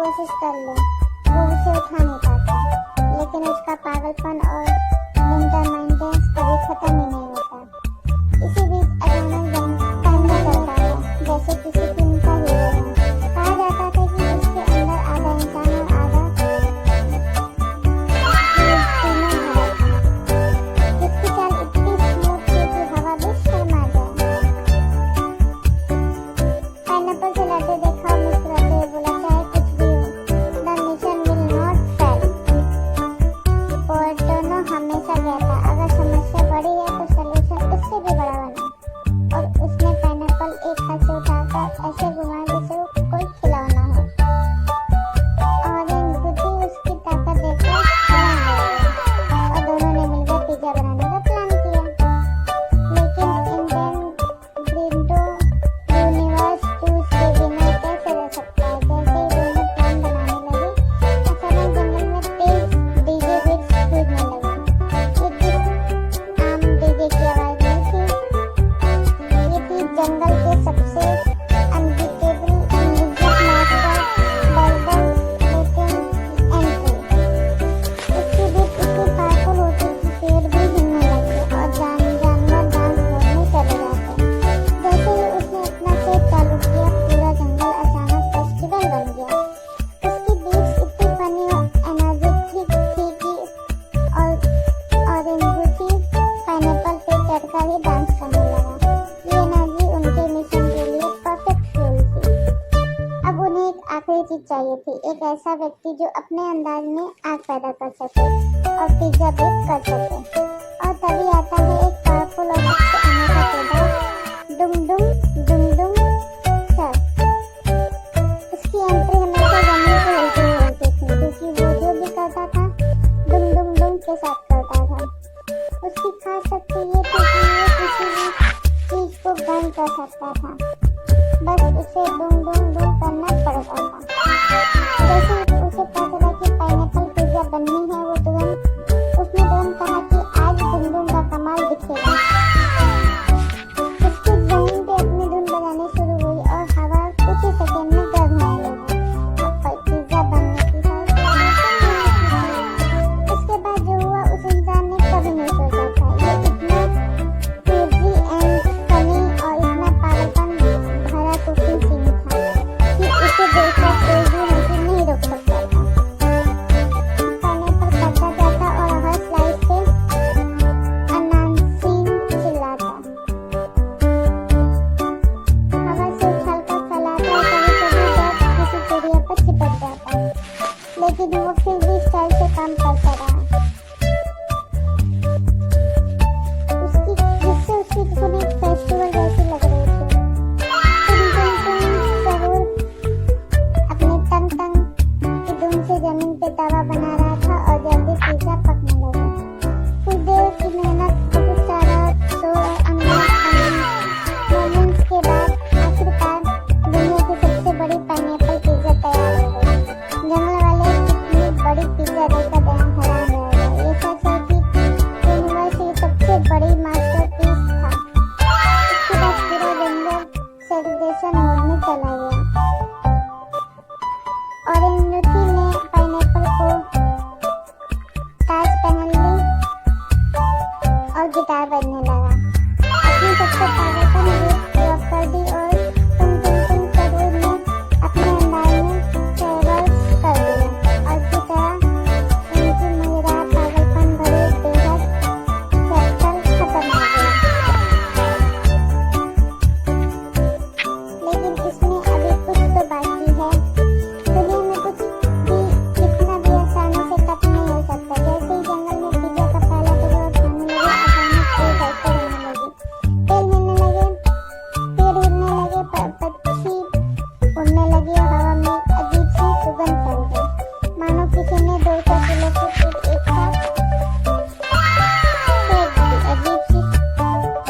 कोशिश कर ले वो उसे उठा नहीं पाता, लेकिन उसका पागलपन और डिटरमाइंडेंस कभी खत्म ही नहीं होता। इसी बीच अचानक कहने लगता है जैसे किसी फिल्म का हीरो है। कहा जाता था कि उसके अंदर आधा इंसान और आधा तीनों है। उसकी चाल इतनी स्मूथ थी कि हवा भी शर्मा जाए। पाइनएप्पल से लड़ते देखा और मुस्कुराते हुए बोला, चाहे कुछ भी हो, the mission will not fail. पोर्टोनो हमेशा कहता, अगर समस्या बड़ी है तो सलूशन उससे भी बड़ा बना। और उसने पाइनएप्पल एक हाथ से उठाकर ऐसे घुमाया जैसे वो कोई खिलौना हो। ऑरेंज गुटी उसकी ताकत देखकर हैरान रह गया और दोनों ने मिलकर पिज्जा बनाने का प्लान किया। लेकिन इंटेंग्रिटो यूनिवर्स टूल्स के बिना कैसे रह सकता है। जैसे ही दोनों प्लान बनाने लगे, अचानक जंगल में तेज डीजे बीट्स बजने लगे। ये किसी आम डीजे की आवाज नहीं थी, ये थी जंगल के सबसे अनबीटेबल म्यूजिक मास्टर बर्बर लेकिन एंट्री। उसकी बीट इतनी पावरफुल होती कि पेड़ भी हिलने लगे और जानवर डांस मोड में चले जाते। जैसे ही उसने अपना सेट चालू किया, पूरा जंगल अचानक फेस्टिवल बन गया। उसकी बीट्स इतनी फनी और एनर्जेटिक थी कि ऑरेंगुटी पाइनएप्पल पे चढ़कर ही डांस करने लगा। ये एनर्जी उनके मिशन के लिए परफेक्ट फ्यूल थी। अब उन्हें एक आखिरी चीज चाहिए थी, एक ऐसा व्यक्ति जो अपने अंदाज में आग पैदा कर सके और पिज्जा बेक कर सके। और तभी आता है एक पावरफुल और सबसे अनोखा किरदार, डुम डुम सर। उसकी एंट्री हमेशा जमीन को हिलती हुई होती थी, क्योंकि वो जो भी करता था डुम के साथ करता था। उसकी खास शक्ति ये थी कि वो किसी भी चीज को बंद कर सकता था, बस उसे डुम करना पड़ता था। जैसे ही उसे पता चला कि पाइनएप्पल पिज्जा बननी है, उसने तुरंत कहा कि आज डुम का कमाल दिखेगा। उसकी जमीन पे अपनी धुन बजानी शुरू हुई और हवा कुछ ही सेकंड में गर्म होने लगी। अब पिज्जा बनने की उसके बाद जो हुआ उस इंसान ने कभी नहीं सोचा था। ये इतना क्रेजी एंड फनी और इतना पागलपन भरा कुकिंग सीन था कि उसे देखकर कोई भी हंसी नहीं रोक सकता था। पाइनएप्पल बढ़ता जाता और हर स्लाइस पे अनाउंसिंग चिल्लाता, हवा से उछलकर फैलाता और कभी-कभी बैट किसी चिड़िया पर चिपक जाता, लेकिन वो फिर भी स्टाइल से काम करता रहा। उसकी धुन एक फेस्टिवल जैसी लग रही थी। जरूर अपने टंग की धुन से जमीन पे तवा बना रहा था और जल्दी पिज्जा पकने लगा। कुछ देर की मेहनत, बहुत सारा शोर और मोमेंट्स के बाद आखिरकार दुनिया की सबसे बड़ी पाइनएप्पल पिज्जा तैयार हो गई। जंगल वाले इतनी बड़ी पिज्जा देखकर हैरान रह गए। ये सच है कि यूनिवर्स की सबसे बड़ी मास्टरपीस था। उसके बाद पूरा जंगल सेलिब्रेशन मोड में चला गया। ऑरेंगुटी ने पाइनएप्पल को ताज पहन ली और गिटार बजने लगा। अपनी सबसे पागलपन ड्रॉप कर दी और तुम जरूर ने अपने अंदाज में ट्रेवल्स कर दिया। और इसी तरह उनकी मजेदार पागलपन भरे बेहद चैप्टर खत्म हो गया। लेकिन इसमें अभी कुछ तो बाकी है। दुनिया में कुछ भी कितना भी आसानी से खत्म नहीं हो सकता। जैसे ही जंगल में पिज्जा का पहला टुकड़ा उठाने लगे, अचानक एक हलचल होने लगी। पेड़ हिलने लगे, पक्षी उड़ने लगे और हवा में अजीब सी सुगंध फैल गई, मानो किसी ने 200 किलो की चीज एक साथ फेंक दी। अजीब सी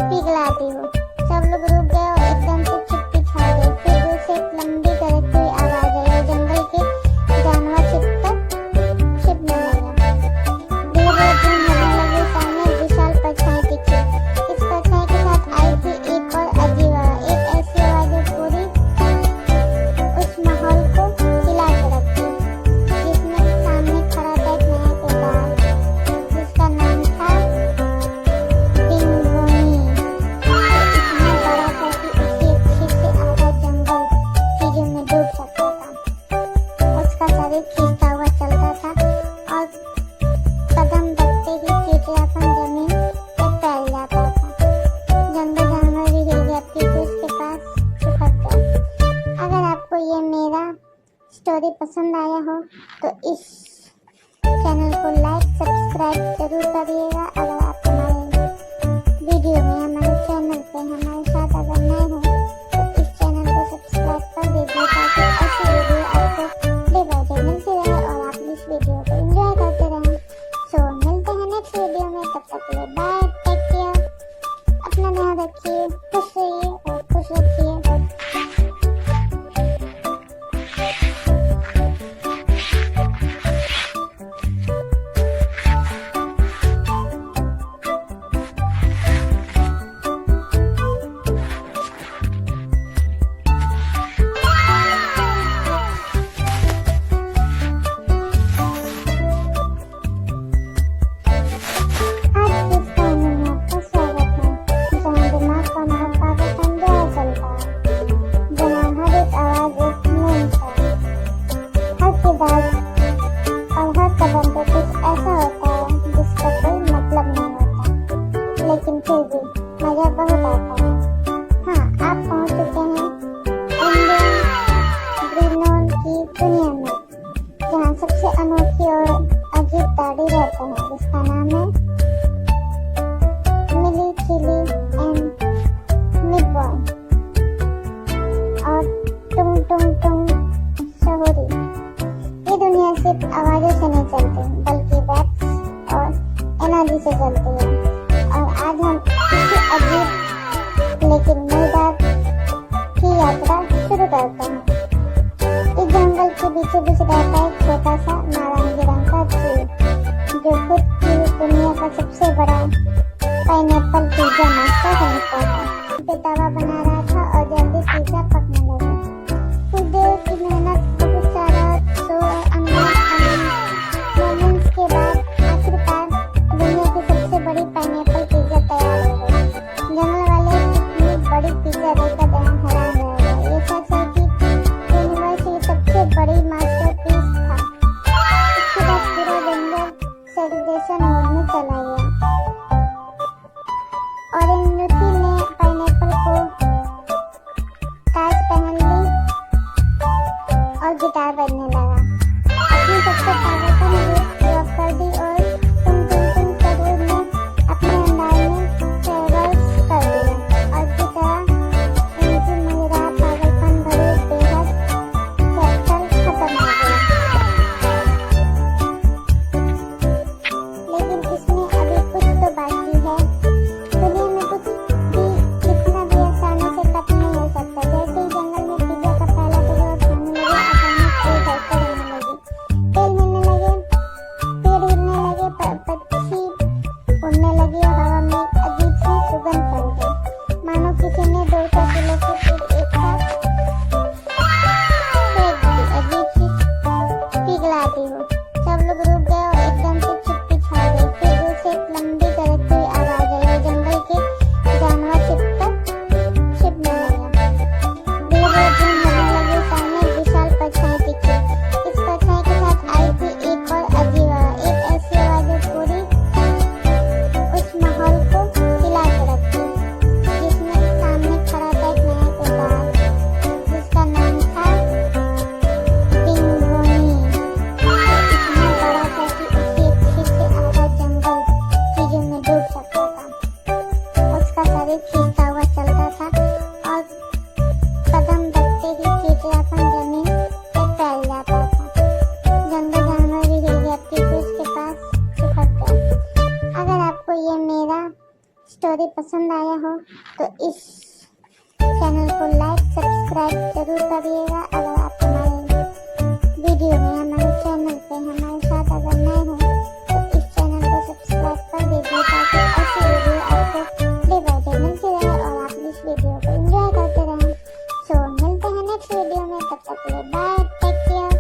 पिघलाती हो। सब लोग रुक गए और एकदम से चुप्पी छा गई। फिर दूर से एक लंबी कड़कती हुई आवाज आई और जंगल के जानवर छिपने लगे। धीरे धूम होने लगी, सामने एक विशाल परछाई दिखी। इस परछाई के साथ आई थी एक और अजीब आवाज, एक ऐसी आवाज जो पूरी उस माहौल को हिला के रखती। चिड़चिड़ापन जमीन पे फैल जाता था। जंगली जानवर भी हिल जाती थी उसके पास चिपक कर। अगर आपको ये मेरा स्टोरी पसंद आया हो तो इस चैनल को लाइक सब्सक्राइब जरूर करिएगा। अगर आप हमारे वीडियो में हमारे चैनल पे हमारे साथ अगर नए हो तो इस चैनल को सब्सक्राइब कर दीजिए ताकि ऐसी वीडियो आपको डे बाय डे मिलती रहे और आप इस वीडियो को एंजॉय करते रहें। सो मिलते हैं नेक्स्ट वीडियो में, तब तक के लिए बाय, टेक केयर, अपना ध्यान रखिए, खुश रहिए और खुश रखिए। लेकिन फिर भी मजा बहुत आता है। हाँ, आप पहुंच चुके हैं इंडियन ब्रीड की दुनिया में, जहाँ सबसे अनोखी और अजीब दाढ़ी रहता है, जिसका नाम है मिली चिली एंड मिडबॉय और टुंग टुंग टुंग शहूरी। ये दुनिया सिर्फ आवाजों से नहीं चलती बल्कि बैक्स और एनर्जी से चलती है। और आज हम किसी अजीब लेकिन मजेदार की यात्रा शुरू करते हैं। इस जंगल के बीचों बीच रहता है एक छोटा सा नारंगी रंग का जीव, जो खुद की दुनिया का सबसे बड़ा पाइनएप्पल पिज्जा नाश्ता समझता था। पे तवा बना रहा था और जल्दी पिज्जा पकने लगा। कुछ देर की मेहनत, बहुत सारा शोर और मोमेंट्स के बाद आखिरकार दुनिया की सबसे बड़ी पाइनएप्पल पिज्जा तैयार हो गई। जंगल वाले इतनी बड़ी पिज्जा देखकर हैरान रह गए। ये सच है कि यूनिवर्स की सबसे बड़ी मास्टरपीस था। इसके बाद पूरा जंगल सेलिब्रेशन मोड में चला गया। ऑरेंज लुसी ने पाइनएप्पल को ताज पहन ली और गिटार बजने लगा। अपनी सबसे पावरफुल गिफ्ट ड्रॉप कर दी और तुम शहूर ने अपने अंदाज में ट्रेवल्स कर दिया और की तरह उनकी मजेदार पागलपन भरे बेहद कैप्टल खत्म हो गया। लेकिन इसमें अभी कुछ तो बाकी है। दुनिया में कुछ भी कितना भी आसानी से कट नहीं हो सकता। जैसे ही जंगल में पिज्जा का पहला टुकड़ा उठाने लगे, अचानक कोई धड़कन होने लगी, तेल हिलने लगे, पेड़ हिलने लगे, पक्षी उड़ने लगे और हवा में एक अजीब सी सुगंध फैल गई, मानो किसी ने 200 किलो की चीज एक साथ फेंक दी। अजीब सी पिघलाती हो। सब लोग रुक गए और एकदम से चुप्पी छा गई। फिर दूर से एक लंबी गरजती हुई आवाज आई और जंगल के जानवर छिपने लगे। धीरे धीरे धूम होने लगी। सामने एक विशाल परछाई दिखी। इस परछाई के साथ आई थी एक और अजीब आवाज, एक ऐसी आवाज जो पूरी उस माहौल को हिला के रखती, जिसमें सामने खड़ा था एक नया किरदार, जिसका नाम था पिंगोनी। इतना बड़ा था कि उसकी एक छींक से आधा जंगल चीजों में डूब सकता था। उसका शरीर खींचता हुआ चलता था और कदम रखते ही चिड़चिड़ापन जमीन पे फैल जाता था। जंगली जानवर भी हिल जाती थी उसके पास चिपक कर। अगर आपको ये मेरा स्टोरी पसंद आया हो तो इस चैनल को लाइक सब्सक्राइब जरूर करिएगा। अगर आप हमारे वीडियो में हमारे चैनल पे हमारे साथ अगर नए हो तो इस चैनल को सब्सक्राइब कर दीजिए ताकि ऐसी वीडियो आपको डे बाय डे मिलती रहे और आप इस वीडियो को एंजॉय करते रहें। सो मिलते हैं नेक्स्ट वीडियो में, तब तक के लिए बाय, टेक केयर,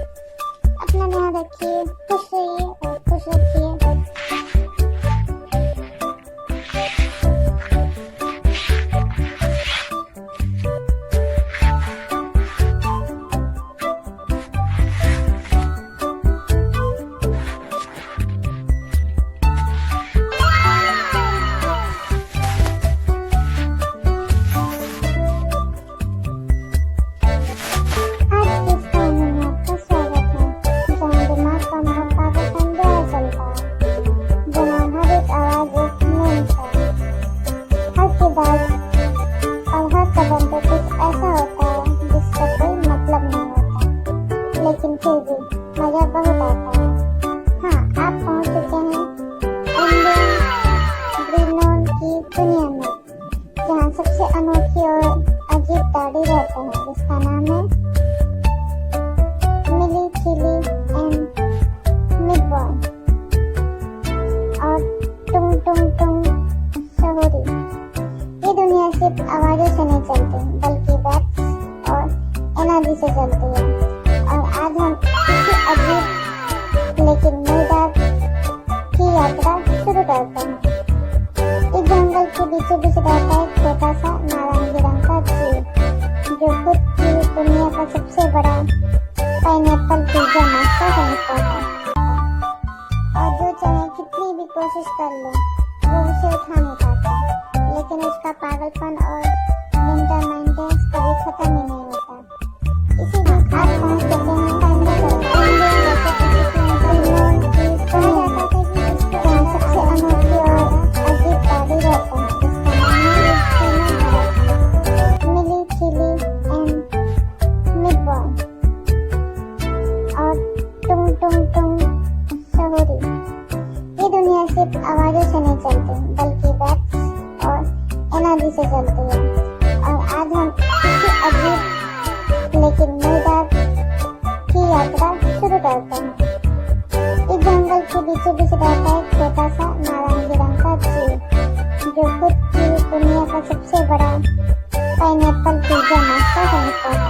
अपना ध्यान रखिए, खुश रहिए और खुश रखिए। टुंग टुंग शहुरी। ये दुनिया सिर्फ आवाजों से नहीं चलती बल्कि बैट्स और एनर्जी से चलती है। और आज हम किसी अजीब लेकिन मजेदार की यात्रा शुरू करते हैं। इस जंगल के बीचों बीच रहता है एक छोटा सा नारंगी रंग का जीव जो खुद की दुनिया का सबसे बड़ा पाइनएप्पल पिज्जा नाश्ता समझता है। और जो चाहे कितनी भी कोशिश कर ले वो उसे उठा नहीं पाता। लेकिन उसका पागलपन और मेंटल मेंटेनेंस कभी खत्म ही नहीं होता। इसी वक्त आज पहुंच चुके हैं सबसे अनोखी और अजीब गाड़ी रहता है जिसका नाम है मिली चिली एंड मीटबॉल और टुंग टुंग टुंग शहुरी। ये दुनिया सिर्फ आवाजों से नहीं चलती बल्कि बैट्स और एनर्जी से चलती है। और आज हम किसी अजीब लेकिन मजेदार की यात्रा शुरू करते हैं। इस जंगल के बीचों बीच रहता है एक छोटा सा नारंगी रंग का जीव जो खुद की दुनिया का सबसे बड़ा पाइनएप्पल पिज्जा नाश्ता समझता है।